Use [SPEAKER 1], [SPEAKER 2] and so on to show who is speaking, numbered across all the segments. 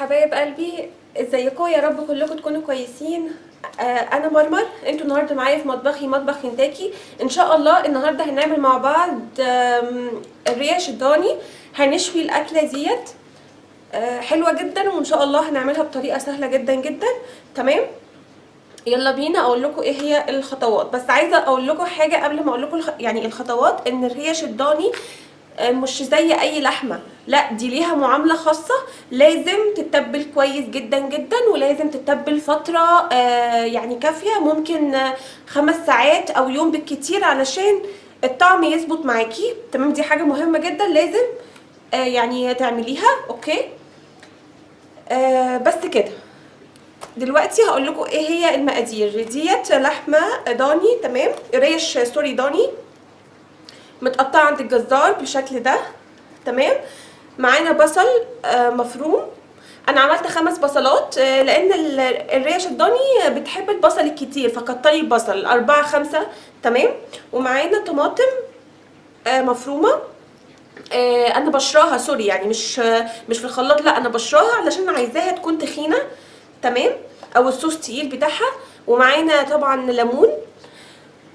[SPEAKER 1] حبايب قلبي، ازيكم؟ يا رب كلكم تكونوا كويسين. انا مرمر. انتوا النهارده معايا في مطبخي، مطبخ كنتاكي. ان شاء الله النهارده هنعمل مع بعض الريش الضاني. هنشوي الاكله ديت حلوه جدا، وان شاء الله هنعملها بطريقه سهله جدا جدا. تمام، يلا بينا اقول لكم ايه هي الخطوات. بس عايزه اقول لكم حاجه قبل ما اقول لكم يعني الخطوات، ان الريش الضاني مش زي اي لحمه، لا دي ليها معامله خاصه. لازم تتبل كويس جدا جدا، ولازم تتبل فتره يعني كافيه، ممكن 5 ساعات او يوم بالكتير علشان الطعم يظبط معاكي. تمام، دي حاجه مهمه جدا لازم يعني تعمليها. اوكي، بس كده. دلوقتي هقول لكم ايه هي المقادير. ديت لحمه ضاني، تمام، ريش سوري ضاني متقطعه عند الجزار بالشكل ده. تمام، معانا بصل مفروم. انا عملت 5 بصلات لان الريش الضاني بتحب البصل الكتير، فكتري البصل 4 5. تمام، ومعانا طماطم مفرومه. انا بشراها سوري، يعني مش في الخلاط، لا انا بشراها علشان عايزاها تكون تخينه. تمام، او الصوص تقيل بتاعها. ومعانا طبعا ليمون.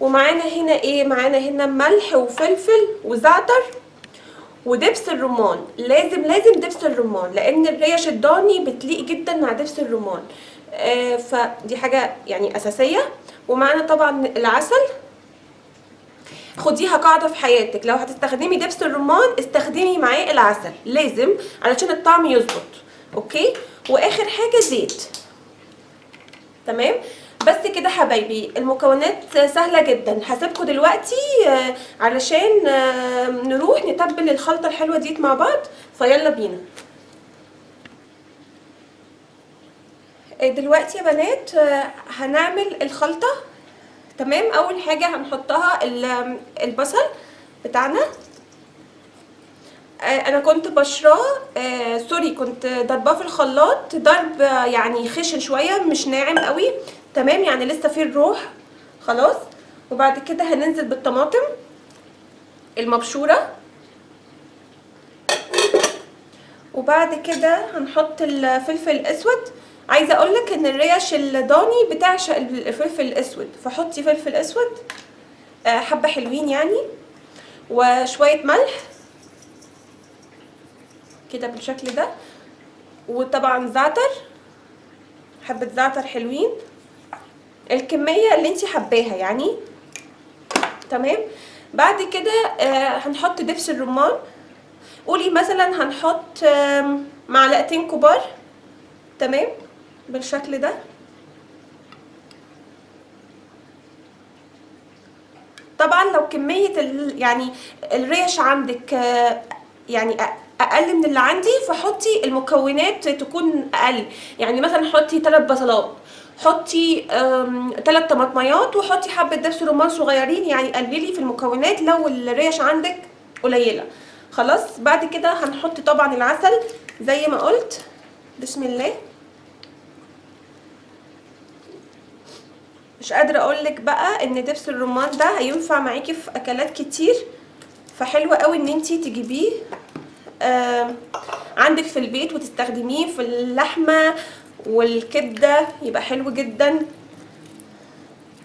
[SPEAKER 1] ومعانا هنا ايه؟ معانا هنا ملح وفلفل وزعتر ودبس الرمان. لازم لازم دبس الرمان، لان الريش الضاني بتليق جدا مع دبس الرمان. فدي حاجه يعني اساسيه. ومعانا طبعا العسل. خديها قاعده في حياتك، لو هتستخدمي دبس الرمان استخدمي معاه العسل لازم، علشان الطعم يظبط. اوكي، واخر حاجه زيت. تمام، بس كده حبايبي. المكونات سهله جدا. هسيبكم دلوقتي علشان نروح نتبل الخلطه الحلوه دي مع بعض. فيلا بينا. دلوقتي يا بنات هنعمل الخلطه. تمام، اول حاجه هنحطها البصل بتاعنا. انا كنت بشراه سوري، كنت ضرباه في الخلاط ضرب يعني خشن شويه، مش ناعم قوي. تمام، يعني لسه فيه الروح. خلاص. وبعد كده هننزل بالطماطم المبشوره. وبعد كده هنحط الفلفل الاسود. عايزه اقولك ان الريش الضاني بتعشق الفلفل الاسود، فحطي فلفل اسود حبه حلوين يعني. وشويه ملح كده بالشكل ده. وطبعا زعتر، حبه زعتر حلوين، الكميه اللي انتي حباها يعني. تمام، بعد كده هنحط دبس الرمان. قولي مثلا هنحط معلقتين كبار. تمام، بالشكل ده. طبعا لو كميه يعني الريش عندك يعني اقل من اللي عندي، فحطي المكونات تكون اقل. يعني مثلا حطي 3 بصلات، حطي 3 طماطميات، وحطي حبه دبس رمان صغيرين. يعني قللي في المكونات لو الريش عندك قليله. خلاص، بعد كده هنحط طبعا العسل زي ما قلت. بسم الله. مش قادره اقولك بقى ان دبس الرمان ده هينفع معاكي في اكلات كتير، فحلوه قوي ان انتي تجيبيه عندك في البيت وتستخدميه في اللحمه والكبده، يبقى حلو جدا.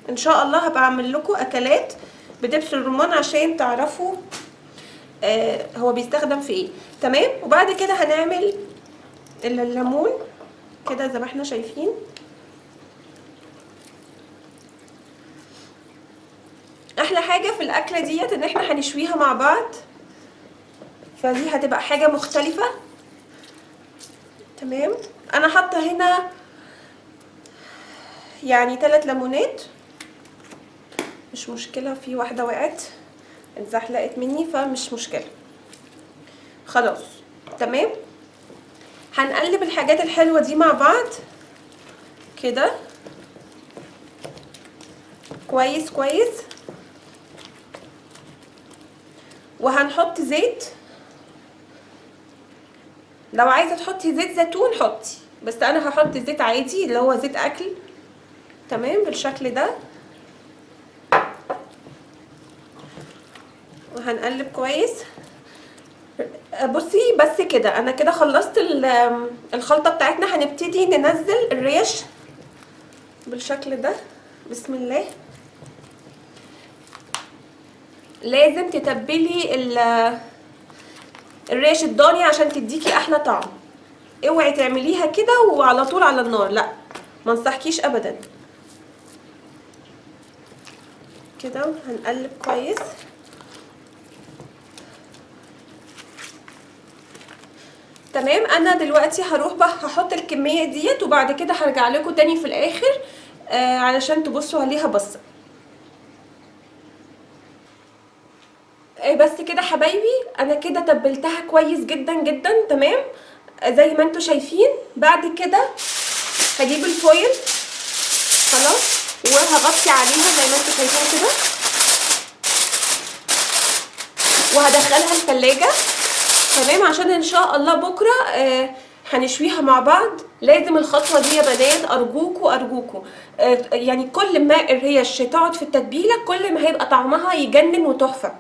[SPEAKER 1] ان شاء الله هبقى اعمل لكم اكلات بدبس الرمان عشان تعرفوا هو بيستخدم في ايه. تمام، وبعد كده هنعمل الليمون كده زي ما احنا شايفين. احلى حاجه في الاكله ديت ان احنا هنشويها مع بعض، فدي هتبقى حاجه مختلفه. تمام، انا حاطه هنا يعني 3 ليمونات، مش مشكله، في واحده وقعت اتزحلقت مني فمش مشكله. خلاص. تمام، هنقلب الحاجات الحلوه دي مع بعض كده كويس كويس. وهنحط زيت. لو عايزه تحطي زيت زيتون حطي، بس انا هحط زيت عادي اللي هو زيت اكل. تمام، بالشكل ده. وهنقلب كويس. بصي بس كده انا كده خلصت الخلطه بتاعتنا. هنبتدي ننزل الريش بالشكل ده. بسم الله. لازم تتبلي الريش الضاني عشان تديكي احلى طعم. اوعي تعمليها كده وعلى طول على النار، لا ما انصحكيش ابدا. كده هنقلب كويس. تمام. انا دلوقتي هروح بقى هحط الكميه ديت وبعد كده هرجع لكم تاني في الاخر علشان تبصوا عليها بصه. بس كده حبايبي انا كده تبلتها كويس جدا جدا. تمام زي ما انتوا شايفين. بعد كده هجيب الفويل خلاص وهغطي عليها زي ما انتوا شايفين كده وهدخلها الثلاجه. تمام عشان ان شاء الله بكره هنشويها مع بعض. لازم الخطوه دي يا بنات ارجوكوا ارجوكوا يعني كل ما الريش تقعد في التتبيله كل ما هيبقى طعمها يجنن وتحفه.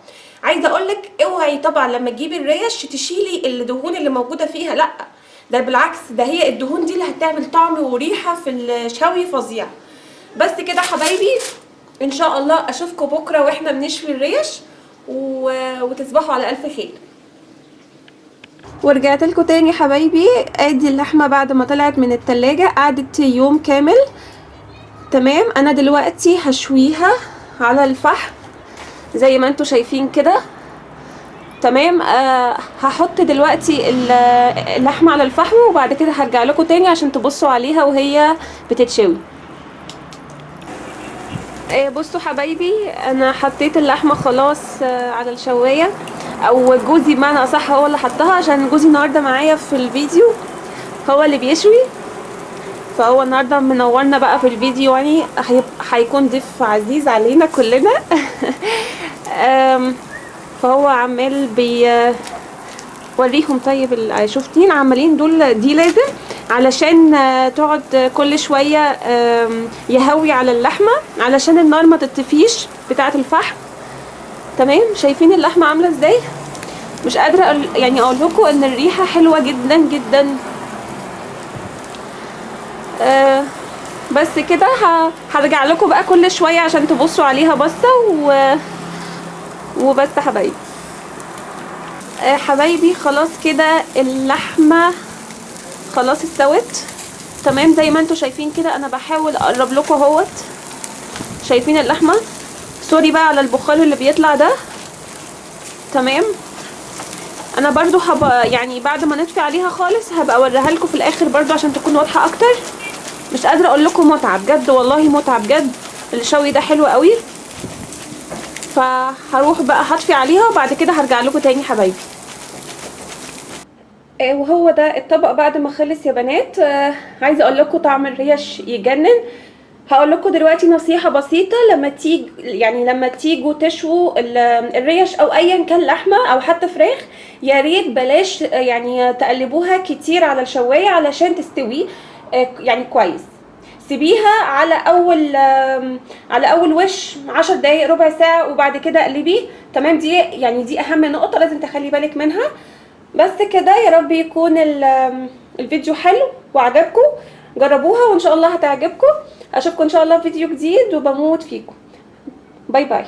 [SPEAKER 1] عايزه اقولك اوعي طبعا لما تجيبي الريش تشيلي الدهون اللي موجوده فيها، لا ده بالعكس، ده هي الدهون دي اللي هتعمل طعم وريحه في الشوي فظيع. بس كده حبايبي ان شاء الله اشوفكم بكره واحنا بنشوي الريش وتصبحوا على الف خير. ورجعت لكم تاني حبايبي. ادي اللحمه بعد ما طلعت من التلاجة قعدت يوم كامل. تمام انا دلوقتي هشويها على الفحم زي ما انتوا شايفين كده. تمام هحط دلوقتي اللحمه على الفحم وبعد كده هرجع لكم تاني عشان تبصوا عليها وهي بتتشوي. بصوا حبايبي انا حطيت اللحمه خلاص على الشوايه، او جوزي بمعنى اصح هو اللي حطها عشان جوزي النهارده معايا في الفيديو هو اللي بيشوي، فهو النهارده منورنا بقى في الفيديو يعني هيكون ضيف عزيز علينا كلنا. فهو عمال وريهم. طيب شفتين عمالين دول دي لازم علشان تقعد كل شويه يهوي على اللحمه علشان النار ما تطفيش بتاعه الفحم. تمام شايفين اللحمه عامله ازاي؟ مش قادره يعني اقول لكم ان الريحه حلوه جدا جدا. بس كده هرجع لكم بقى كل شويه عشان تبصوا عليها بصه وبس حبايبي. حبايبي خلاص كده اللحمه خلاص استوت. تمام زي ما انتوا شايفين كده انا بحاول اقرب لكم اهوت. شايفين اللحمه؟ سوري بقى على البخار اللي بيطلع ده. تمام انا برضو يعني بعد ما نطفي عليها خالص هبقى اوريها لكم في الاخر برضو عشان تكون واضحه اكتر. مش قادره اقول لكم متعه بجد والله متعه بجد. الشوي ده حلو قوي. فهروح بقى هطفي عليها وبعد كده هرجع لكم تاني حبايبي. وهو ده الطبق بعد ما خلص يا بنات. عايزه اقول لكم طعم الريش يجنن. هقول لكم دلوقتي نصيحه بسيطه لما تيجوا تشووا الريش او ايا كان لحمه او حتى فراخ، يا ريت بلاش يعني تقلبوها كتير على الشوايه علشان تستوي يعني كويس. سيبيها على اول وش 10 دقايق ربع ساعه وبعد كده قلبيه. تمام دي اهم نقطه لازم تخلي بالك منها. بس كده يا رب يكون الفيديو حلو وعجبكم. جربوها وان شاء الله هتعجبكم. اشوفكم ان شاء الله في فيديو جديد وبموت فيكم. باي باي.